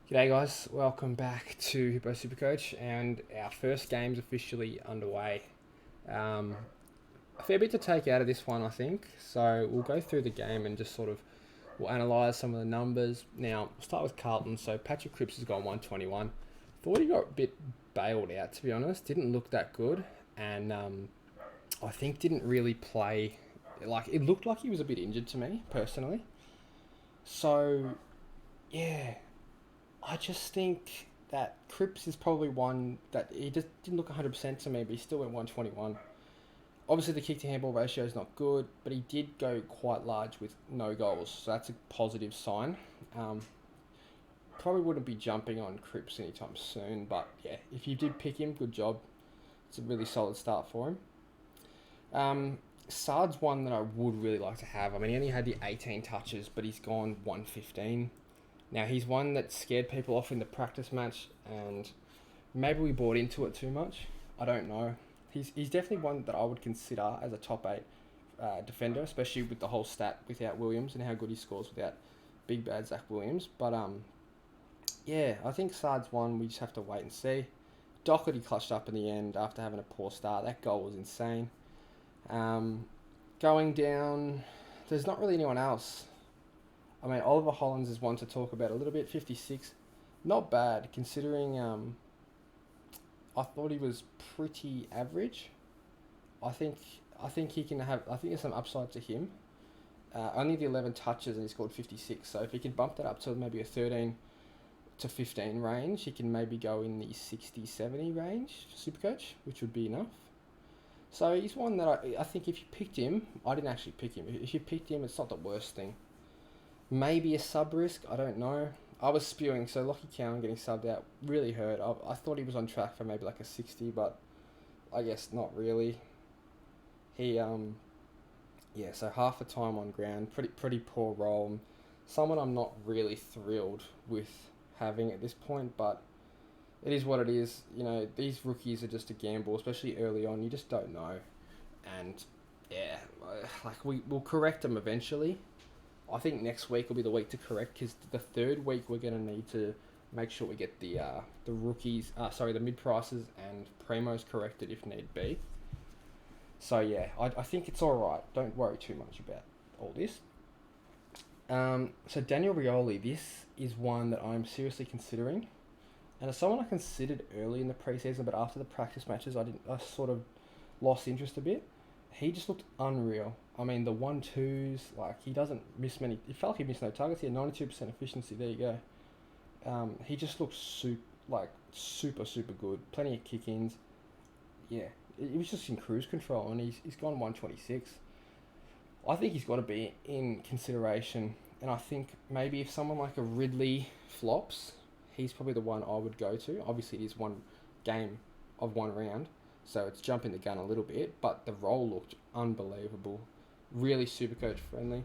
G'day guys, welcome back to Hipo Supercoach, and our first game's officially underway. A fair bit to take out of this one, I think. So we'll go through the game and just we'll analyse some of the numbers. Now, we'll start with Carlton. So Patrick Cripps has gone 121. Thought he got a bit bailed out, to be honest. Didn't look that good, and I think didn't really play. It looked like he was a bit injured to me personally. So yeah, I just think that Cripps is probably one that he just didn't look 100% to me, but he still went 121. Obviously, the kick to handball ratio is not good, but he did go quite large with no goals, so that's a positive sign. Um, Probably wouldn't be jumping on Cripps anytime soon, but yeah, if you did pick him, good job. It's a really solid start for him. Sard's one that I would really like to have. I mean, he only had the 18 touches, but he's gone 115. Now, he's one that scared people off in the practice match, and maybe we bought into it too much. I don't know. He's definitely one that I would consider as a top 8 defender, especially with the whole stat without Williams and how good he scores without big bad Zach Williams. But yeah, I think Sard's one we just have to wait and see. Doherty clutched up in the end after having a poor start. That goal was insane. Going down, there's not really anyone else. I mean, Oliver Hollins is one to talk about a little bit. 56, not bad considering. I thought he was pretty average. I think he can have. I think there's some upside to him. Only the 11 touches and he scored 56. So if he can bump that up to maybe a 13 to 15 range, he can maybe go in the 60, 70 range for Supercoach, which would be enough. So he's one that I think if you picked him, I didn't actually pick him. If you picked him, it's not the worst thing. Maybe a sub risk, I don't know. I was spewing, so Lockie Cowan getting subbed out really hurt. I thought he was on track for maybe like a 60, but I guess not really. He yeah, so half the time on ground, pretty poor role. Someone I'm not really thrilled with having at this point, but it is what it is. You know, these rookies are just a gamble, especially early on. You just don't know, and yeah, we'll correct them eventually. I think next week will be the week to correct, because the third week we're going to need to make sure we get the rookies, the mid prices and primos corrected if need be. So yeah, I think it's all right. Don't worry too much about all this. So Daniel Rioli, this is one that I'm seriously considering, and it's someone I considered early in the preseason, but after the practice matches, I sort of lost interest a bit. He just looked unreal. I mean, the 1-2s, he doesn't miss many. It felt like he missed no targets. He had 92% efficiency. There you go. He just looks super good. Plenty of kick-ins. Yeah, it was just in cruise control, and he's gone 126. I think he's got to be in consideration, and I think maybe if someone like a Ridley flops, he's probably the one I would go to. Obviously, it is one game of one round, so it's jumping the gun a little bit, but the role looked unbelievable. Really Supercoach friendly.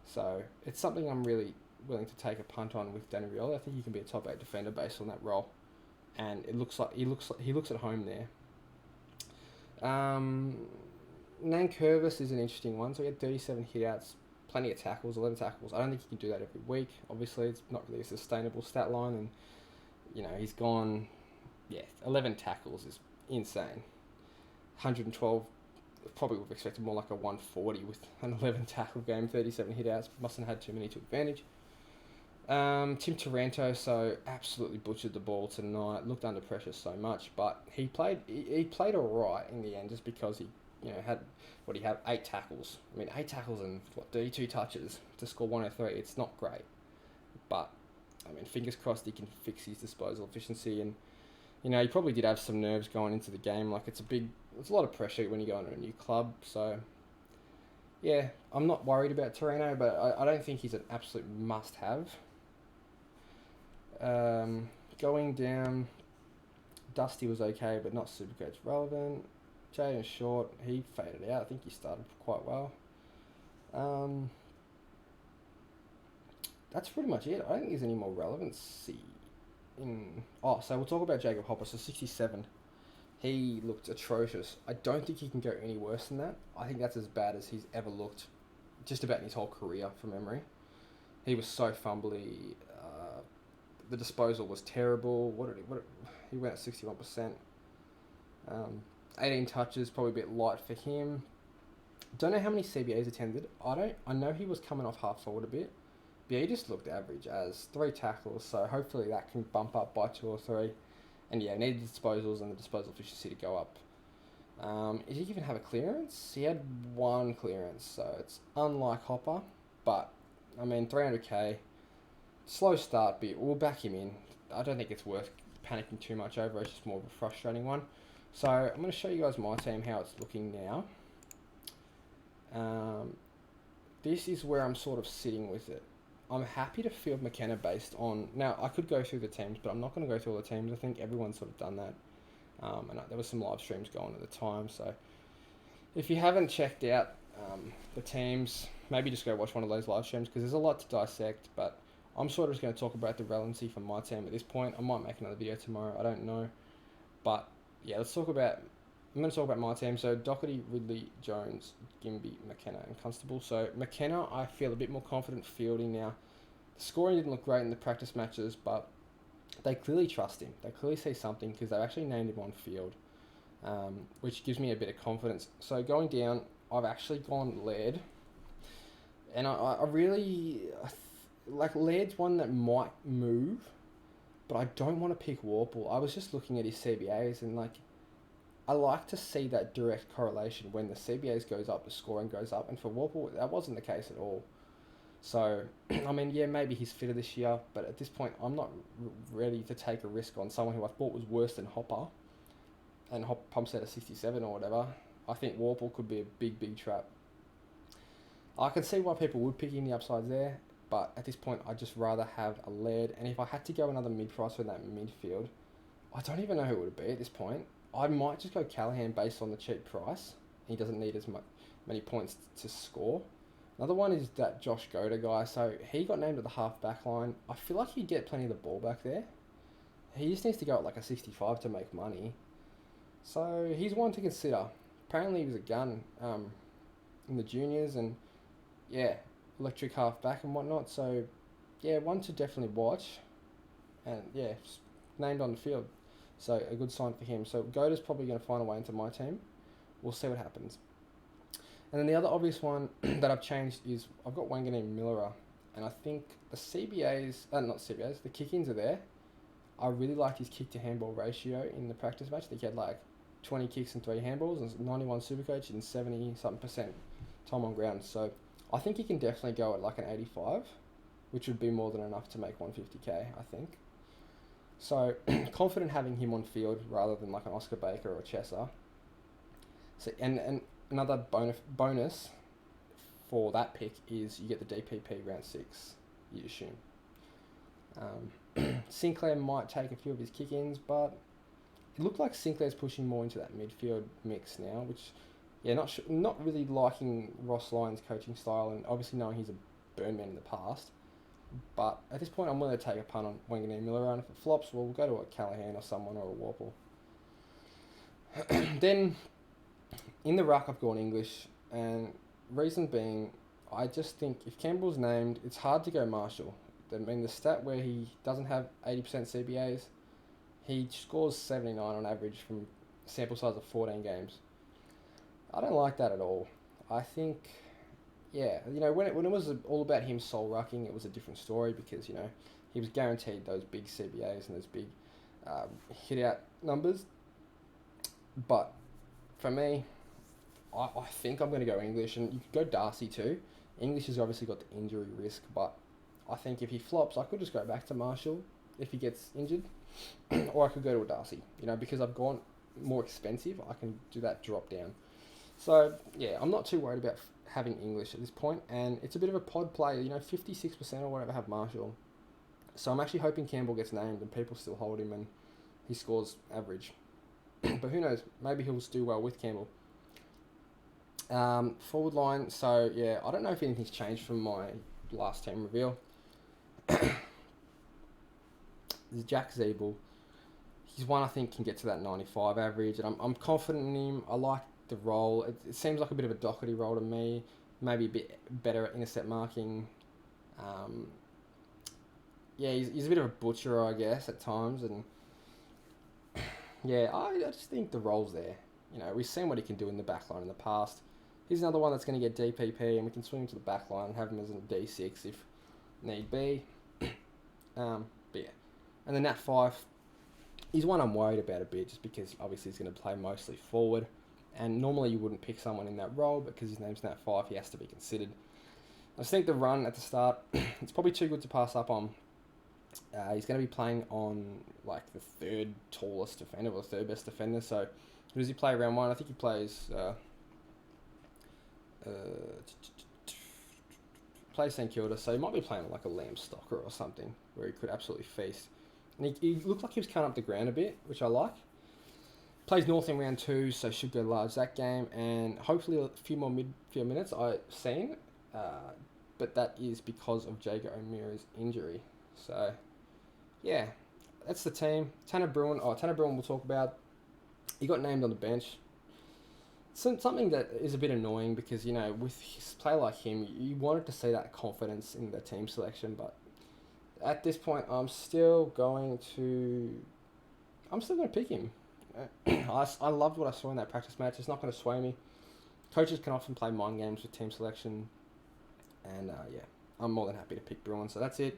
So it's something I'm really willing to take a punt on with Danny Rioli. I think he can be a top 8 defender based on that role, and it looks like he looks at home there. Nankervis is an interesting one. So he had 37 hitouts, plenty of tackles, 11 tackles. I don't think he can do that every week. Obviously, it's not really a sustainable stat line, and he's gone. Yeah, 11 tackles is insane. 112. Probably would have expected more like a 140 with an 11 tackle game, 37 hitouts. Mustn't have had too many to advantage. Tim Taranto, so absolutely butchered the ball tonight. Looked under pressure so much, but he played all right in the end, just because he had 8 tackles. I mean, 8 tackles and 32 touches to score 103. It's not great, but I mean, fingers crossed he can fix his disposal efficiency. And he probably did have some nerves going into the game. It's a lot of pressure when you go into a new club. So yeah, I'm not worried about Torino, but I don't think he's an absolute must-have. Going down, Dusty was okay, but not Supercoach relevant. Jaden Short, he faded out. I think he started quite well. That's pretty much it. I don't think there's any more relevancy so we'll talk about Jacob Hopper. So 67. He looked atrocious. I don't think he can go any worse than that. I think that's as bad as he's ever looked, just about in his whole career, from memory. He was so fumbly. the disposal was terrible. He went at 61%. 18 touches, probably a bit light for him. Don't know how many CBAs attended. I know he was coming off half forward a bit. But yeah, he just looked average as 3 tackles, so hopefully that can bump up by 2 or 3. And yeah, needed disposals and the disposal efficiency to go up. Did he even have a clearance? He had 1 clearance, so it's unlike Hopper. But, I mean, 300k, slow start, but we'll back him in. I don't think it's worth panicking too much over. It's just more of a frustrating one. So, I'm going to show you guys my team, how it's looking now. This is where I'm sort of sitting with it. I'm happy to field McKenna based on... Now, I could go through the teams, but I'm not going to go through all the teams. I think everyone's sort of done that. And there was some live streams going at the time. So, if you haven't checked out the teams, maybe just go watch one of those live streams because there's a lot to dissect. But I'm sort of just going to talk about the relevancy for my team at this point. I might make another video tomorrow. I don't know. But, yeah, let's talk about... I'm going to talk about my team. So, Doherty, Ridley, Jones, Gimby, McKenna, and Constable. So, McKenna, I feel a bit more confident fielding now. The scoring didn't look great in the practice matches, but they clearly trust him. They clearly see something because they've actually named him on field, which gives me a bit of confidence. So, going down, I've actually gone Laird. And I really... like, Laird's one that might move, but I don't want to pick Warple. I was just looking at his CBAs and, like... I like to see that direct correlation. When the CBAs goes up, the scoring goes up. And for Warple, that wasn't the case at all. So, I mean, yeah, maybe he's fitter this year. But at this point, I'm not ready to take a risk on someone who I thought was worse than Hopper. And Pumps at a 67 or whatever. I think Warple could be a big, big trap. I can see why people would pick in the upsides there. But at this point, I'd just rather have a Laird. And if I had to go another mid-price in that midfield, I don't even know who it would be at this point. I might just go Callahan based on the cheap price. He doesn't need as many points to score. Another one is that Josh Goda guy. So he got named at the half back line. I feel like he'd get plenty of the ball back there. He just needs to go at like a 65 to make money. So he's one to consider. Apparently he was a gun in the juniors and yeah, electric half back and whatnot. So yeah, one to definitely watch. And yeah, named on the field. So, a good sign for him. So, Goda's probably going to find a way into my team. We'll see what happens. And then the other obvious one that I've changed is I've got Wanganeen Miller. And I think the the kick-ins are there. I really liked his kick-to-handball ratio in the practice match. He had like 20 kicks and 3 handballs and 91 Supercoach and 70-something% time on ground. So, I think he can definitely go at like an 85, which would be more than enough to make 150k, I think. So, confident having him on field rather than like an Oscar Baker or a Chesser. So, and another bonus for that pick is you get the DPP round 6, you'd assume. Sinclair might take a few of his kick-ins, but it looked like Sinclair's pushing more into that midfield mix now, which, yeah, not really liking Ross Lyon's coaching style and obviously knowing he's a burn man in the past. But at this point, I'm willing to take a punt on Wanganeen Miller, and if it flops, we'll go to a Callahan or someone or a Warple. Then, in the ruck, I've gone English, and reason being, I just think if Campbell's named, it's hard to go Marshall. I mean, the stat where he doesn't have 80% CBAs, he scores 79 on average from a sample size of 14 games. I don't like that at all. I think... yeah, you know, when it was all about him soul rucking, it was a different story because, you know, he was guaranteed those big CBAs and those big hit-out numbers. But for me, I think I'm going to go English, and you could go Darcy too. English has obviously got the injury risk, but I think if he flops, I could just go back to Marshall if he gets injured, or I could go to a Darcy, you know, because I've gone more expensive, I can do that drop down. So, yeah, I'm not too worried about having English at this point, and it's a bit of a pod play, you know, 56% or whatever have Marshall. So I'm actually hoping Campbell gets named and people still hold him and he scores average. But who knows, maybe he'll do well with Campbell. Forward line, so yeah, I don't know if anything's changed from my last team reveal. There's Jack Zeeble. He's one I think can get to that 95 average, and I'm confident in him. I like the role. It seems like a bit of a Doherty role to me. Maybe a bit better at intercept marking. yeah, he's a bit of a butcher, I guess, at times, and yeah, I just think the role's there. You know, we've seen what he can do in the back line in the past. He's another one that's going to get DPP, and we can swing him to the back line and have him as a D6 if need be. But yeah, and then Nat Five, he's one I'm worried about a bit, just because obviously he's going to play mostly forward, and normally you wouldn't pick someone in that role, but because his name's Nat Five, he has to be considered. I just think the run at the start, it's probably too good to pass up on. He's going to be playing on like the third tallest defender or third best defender. So who does he play round one? I think he plays plays St Kilda. So he might be playing like a Lamb Stalker or something where he could absolutely feast. And he looked like he was coming up the ground a bit, which I like. Plays North in round 2, so should go large that game, and hopefully a few more midfield minutes I've seen. But that is because of Jager O'Meara's injury. So, yeah, that's the team. Tanner Bruin we'll talk about. He got named on the bench. Something that is a bit annoying because, you know, with his play like him, you wanted to see that confidence in the team selection. But at this point, I'm still going to pick him. I loved what I saw in that practice match. It's not going to sway me. Coaches can often play mind games with team selection. And, yeah, I'm more than happy to pick Bruin. So that's it.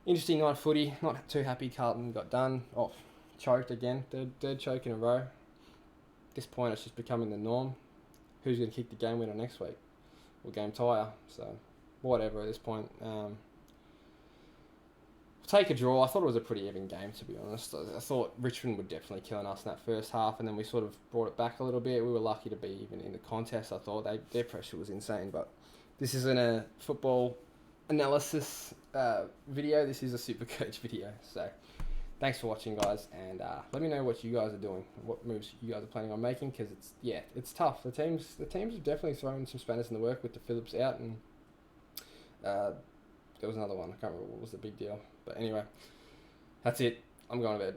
Interesting night of footy. Not too happy Carlton got done. Oh, choked again. Third choke in a row. At this point, it's just becoming the norm. Who's going to kick the game winner next week? Or game tire. So, whatever at this point. Take a draw. I thought it was a pretty even game, to be honest. I thought Richmond were definitely killing us in that first half, and then we sort of brought it back a little bit. We were lucky to be even in the contest. I thought their pressure was insane, but this isn't a football analysis video. This is a Supercoach video. So thanks for watching, guys, and let me know what you guys are doing, what moves you guys are planning on making, because it's tough. The teams have definitely thrown some spanners in the work with the Phillips out, and there was another one. I can't remember what was the big deal. But anyway, that's it. I'm going to bed.